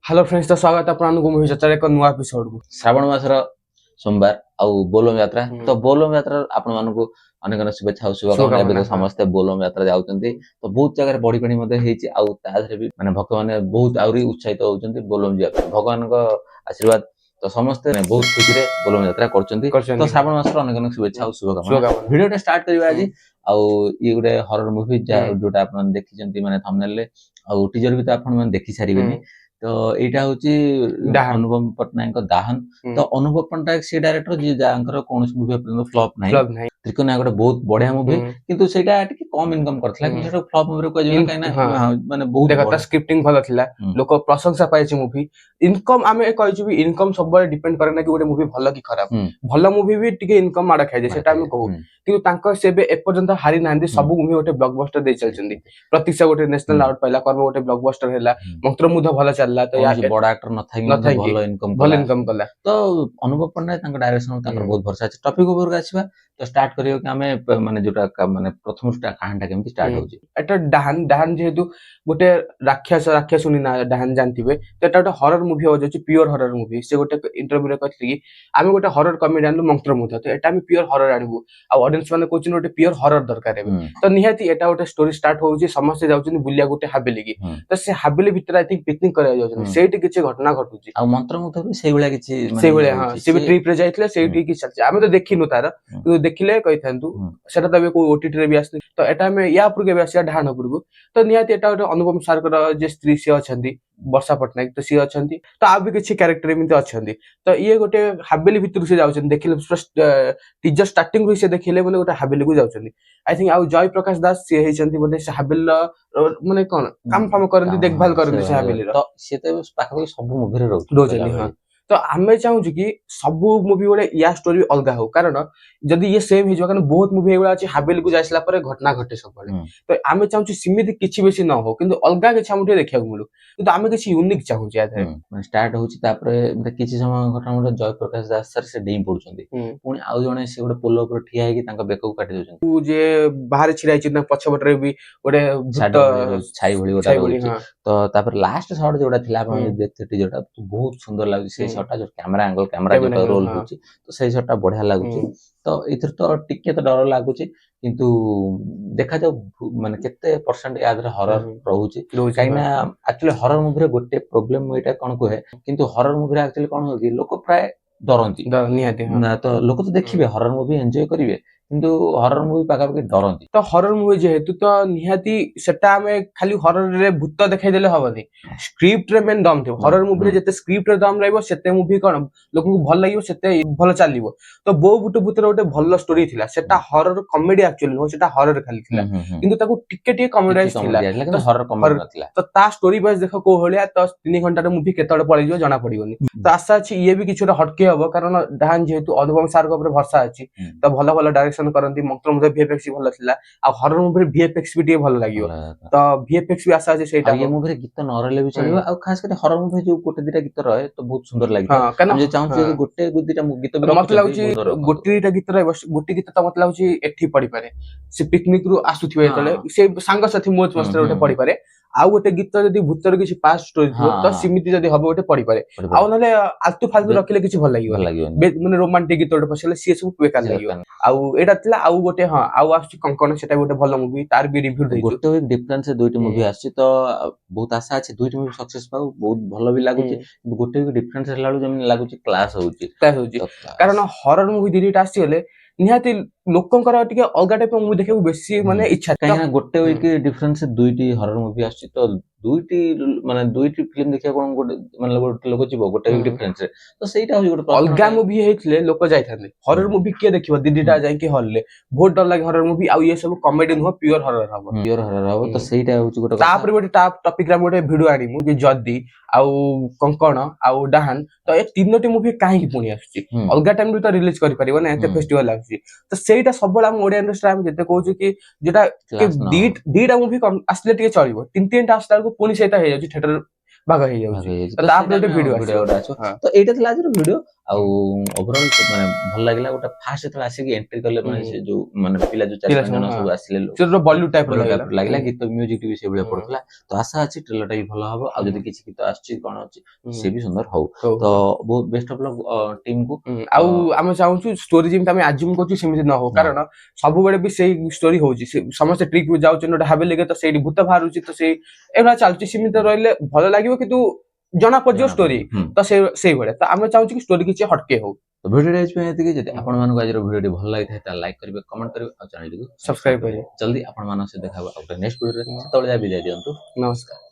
Hello friends, तो स्वागत है आपको मूवी चर्चा एक नुआ एपिसोड को। श्रावण मासर सोमवार आउ बोलम यात्रा तो बोलम यात्रा आपण मानकु अनेक अनेक शुभेच्छा और शुभकामना। एबे तो समस्त बोलम यात्रा जाउचंती तो बहुत जगह बड़ी बड़ी मध्ये हेची आउ ताधरे भी माने भक्त माने बहुत आउरी उत्साहित होउचंती बोलम जिया भगवान को आशीर्वाद तो समस्त ने बहुत खुशी रे बोलम यात्रा करचंती। तो श्रावण मासर अनेक अनेक शुभेच्छा और शुभकामना। वीडियो स्टार्ट करबा आज आउ ये गुडे हॉरर मूवी जोटा आपण देखिचंती माने थंबनेल ले आउ टीजर भी तो आपण माने देखि सारिबेनी। तो एटा होची अनुपम पटनायक को दाहन। तो अनुपम पटनायक से डायरेक्टर जे जांकर कोनस मूवी फ्लॉप नाही त्रिकोणा गोटे बहुत बढ़िया मूवी किंतु सेटा टिके कम इनकम करथला कि सेटा फ्लॉप मूवी को जे काइना माने बहुत देखता स्क्रिप्टिंग भलो थिला लोक प्रशंसा पाइछि मूवी इनकम आमे कहै भी इनकम सब बड़े डिपेंड करे ना कि गोटे मूवी भलो कि खराब भलो मूवी भी टिके इनकम माडा खाइ जे सेटा हम कहू किंतु तांको सेबे ए पर्यंत हारि नांदी सब मूवी गोटे ब्लॉकबस्टर दे चलचंदी। प्रतीक्षा गोटे नेशनल अवार्ड पाइला कर्म गोटे ब्लॉकबस्टर हैला मंत्रमुग्ध भलो चलला तो या बड़ा एक्टर न थाई भलो इनकम कला तो अनुपम पटनायक तांको डायरेक्शन तांको बहुत भरसा अछि। टॉपिक ऊपर आछिबा तो स्टार्ट करियो कि हमें माने जोटा माने प्रथम कहानी केमती स्टार्ट होची एटा डाहन डाहन जेहेतु गोटे राक्षसुनी ना डाहन जानथिबे तो एटा गोटे हॉरर मूवी हो जाची प्योर हॉरर मूवी। से गोटे इंटरव्यू रे कहथि कि आमे गोटे हॉरर कॉमेडी आनलु मंत्रमुग्ध तो एटा आमे प्योर हॉरर आनिबु आ ऑडियंस माने कोचिन गोटे प्योर हॉरर दरकार हेबे तो निहाती एटा गोटे स्टोरी स्टार्ट होउची समस्त जाउचनी बुलिया गोटे हावेली की तो से हावेली भीतर आई थिंक पिकनिक करे जाउचनी सेठी किछि घटना घटुची आ मंत्रमुग्ध भी सेइ भलिया किछि सेइ भलिया हां से भी ट्रिप रे जाइतले सेठी कि चलची आमे तो देखिनु तार तो देखिले कहिथांतु सेटा तबे को ओटीटी रे भी आसनी तो एटा हमें या पुर के आसिया ढाण पुर तो निहाती एटा गोटे अनुपम सार कर जे स्त्री से अछंती वर्षा पटनायक तो सी अछंती तो आ भी किछि कैरेक्टर एमिति अछंती तो ये गोटे हावेली भीतर से जाउछन देखिले टीजर स्टार्टिंग रे से देखिले बोले गोटे हावेली को जाउछन। आई थिंक आ जय प्रकाश दास से हेचंती बोले से हावेल माने कोन काम फाम करंती देखभाल करंती से हावेली तो से तो पाखा सब मूवी रे रोजनी हां तो आमे चाहू कि सब मूवी गोटे या स्टोरी अलग हो कारण जदि ये सेम हिजो कारण बहुत मूवी एगुडा अछि हावेली को जाइसला पर घटना घटे सब तो आमे चाहू सिमिति किछि बेसी न हो किंतु अलग किछि हमटे देखिया मिलु किंतु आमे किछि यूनिक चाहू या माने स्टार्ट होछि तापर किछि समय घटना गोटे जय प्रकाश दास सर से डेई पडुचंदी पुनी आउ जणे से गोटे पोलो ऊपर ठिया हेकी तांका बेकू काटि दोचंदी तू जे बाहर छिराइ छिना पछबटरे भी गोटे छाई भଳି गोटा होछि तो तापर लास्ट शॉट जोटा थिला आपण देखथि जोटा बहुत सुंदर लागि से शॉट जो कैमरा एंगल कैमरा जो रोल होछि तो से शॉट बढ़िया लागुछि। तो इथर तो टिके तो डर लागुछि किंतु देखा जाऊ माने केते परसेंट याद रे हॉरर रहउछि काइना एक्चुअली हॉरर मूवी रे गोटे प्रॉब्लम एटा कोन कोहे किंतु हॉरर मूवी रे एक्चुअली कोन हो कि लोक प्राय डरंती निहाती ना तो लोक तो देखिबे हॉरर मूवी एन्जॉय करिवे किंतु हॉरर मूवी पाका के डरंती तो हॉरर मूवी जेहेतु तो निहाती सेटा हमें खाली हॉरर रे भूत देखाई देले हबनी स्क्रिप्ट रे मेन दम थे हॉरर मूवी रे जते स्क्रिप्ट रे दम रहइबो सेते मूवी कोन लोक को भल लागिवो सेते भल चालिवो। तो बो बुटु भूतर गोटे भल स्टोरी थिला सेटा हॉरर कॉमेडी एक्चुअली नो सेटा हॉरर खाली थिला किंतु ताको टिके कॉमेडी थिला लेकिन हॉरर कॉमेडी नथिला तो ता स्टोरी वाइज देखो को होलिया तो 3 घंटा रे मूवी केतडे पळि जो जाना पड़िबोनी। तो आशा अछि ये भी किछोटा हटके हबो कारण डाहान जेहेतु अनुपम सार को ऊपर भरोसा अछि तो भल भल डायरेक्शन करंती मंत्र मुझे वीएफएक्स भल थिला आ हॉरर मूवी रे वीएफएक्स भी भल लागियो तो वीएफएक्स भी आशा अछि सेटा ये मूवी रे गीत न रहले भी चलिबो आ खास कर हॉरर मूवी जो गोटे दिटा गीत रहे तो बहुत सुंदर लागि हम जे चाहू जे गोटे दिटा गीत भी मतलब लाउची गोटे दिटा गीत रहे गोटे गीत तो मतलब लाउची एठी पड़ी पारे से पिकनिक रु आसुथिबे तले से सांग साथी मोज मस्त गोटे पड़ी पारे आउ गोटे गीत जदी भूतर किछि पास्ट स्टोरी थियो तो सिमिति जदी हबो गोटे पड़ी पारे आउ नले आलतू फालतू रखिले किछि भल लागियो माने रोमांटिक गीत गोटे पछले सी सब बेकार लागियो आउ एटा थिला आउ गोटे हां आउ आछि कंकण सेटा गोटे भल मूवी तार भी रिव्यू देइ गोटे वीक डिफरेंस से दुईटी मूवी आछि तो बहुत आशा अछि दुईटी मूवी सक्सेस पाउ बहुत भल भी लागुछि गोटे वीक डिफरेंस लालु जेम लागुछि क्लास होउछि कारण हॉरर मूवी दिटा आछि गले निहाती लोकंकर टिके अलगा टाइप मूवी देखिबो बेसी माने इच्छा काहे गोटे वीक डिफरेंस दुईटी हॉरर मूवी आछि तो दुईटी माने दुईटी फिल्म देखिया कोन गोटे माने गोटे लोक जिवो गोटे वीक डिफरेंस तो सेटा हो गोटे अलगा मूवी हेतले लोक जाइथाने हॉरर मूवी के देखिबो दीदीटा जाय के हॉल ले बहुत डर लागे हॉरर मूवी आ ये सब कॉमेडी न हो प्योर हॉरर हबो तो सेटा होछि गोटे तापर गोटे टॉपिक रा गोटे वीडियो आनिमु कि जदी आउ कंकण आउ डाहान तो ए तीनोटी मूवी काहे की पुणी आछि अलगा टाइम रे तो रिलीज करि परिबो ना एते फेस्टिवल आछि तो सेटा सबला हम ओडिया इंडस्ट्री हम जते कहू कि जेटा दीटा मूवी आसले टिके चलिबो तीन आसला को पुणी सेटा हे जाछि थिएटर भाग हे जाଉଛି तो तापर गोटे वीडियो तो एटा थला आज वीडियो ଆଉ ଓଭରଅଲ ମାନେ ଭଲ ଲାଗିଲା ଗୋଟେ ଫାଷ୍ଟ ଯେତେବେଳେ ଆସିକି ଏଣ୍ଟ୍ରି କଲେ ମାନେ ସେ ଯୋଉ ମାନେ ପିଲା ଯୋଉ 4-5 ଜଣ ସବୁ ଆସିଲେ ସେଟା ବଲିଉଡ ଟାଇପ ଭଲ ଲାଗିଲା ଲାଗିଲା ଗୀତ ମ୍ୟୁଜିକ ବି ସେଇଭଳିଆ ହୁଁ। ପଡୁଥିଲା ତ ଆଶା ଅଛି ଟ୍ରେଲର ଟା ବି ଭଲ ହବ ଆଉ ଯଦି କିଛି ଗୀତ ଆସୁଛି କଣ ଅଛି ହୁଁ। ସେ ବି ସୁନ୍ଦର ହଉ ହଉ। ତ ବହୁତ ବେଷ୍ଟ ଅଫ ଲକ୍ ଟିମ୍ କୁ ଆଉ ଆମେ ଚାହୁଁଛୁ ଷ୍ଟୋରି ଯେମିତି ଆମେ ଆଜ୍ୟୁମ କରୁଛୁ ସେମିତି ନ ହଉ କାରଣ ସବୁବେଳେ ବି ସେଇ ଷ୍ଟୋରି ହଉଛି ସମସ୍ତେ ଟ୍ରିପ କୁ ଯାଉଛନ୍ତି ଗୋଟେ ହାବେଲିକେ ତ ସେଇଠି ଭୂତ ବାହାରୁଛି ତ ସେଇ ଏଭଳିଆ ଚାଲୁଛି ସେମିତି ରହିଲେ ଭଲ ଲାଗିବ କିନ୍ତୁ ଜଣା ପଡିଯିବ ଷ୍ଟୋରି ତ ସେଇଭଳିଆ ତ ଆମେ ଚାହୁଁଛୁ କି ଷ୍ଟୋରି କିଛି ହଟକେ ହଉ ତ ଭିଡ଼ିଓ ଏତିକି ଯଦି ଆପଣମାନଙ୍କୁ ଆଜିର ଭିଡ଼ିଓଟି ଭଲ ଲାଗିଥାଏ ତାହେଲେ ଲାଇକ୍ କରିବେ କମେଣ୍ଟ କରିବେ ଆଉ ଚ୍ୟାନେଲଟିକୁ ସବସ୍କ୍ରାଇବ କରିବେ ଜଲ୍ଦି ଆପଣମାନଙ୍କ ସହିତ ଦେଖା ହବ ଆଉ ନେକ୍ସଟ ଭିଡ଼ିଓରେ ସେତେବେଳେ ବିଦାୟ ଦିଅନ୍ତୁ ନମସ୍କାର।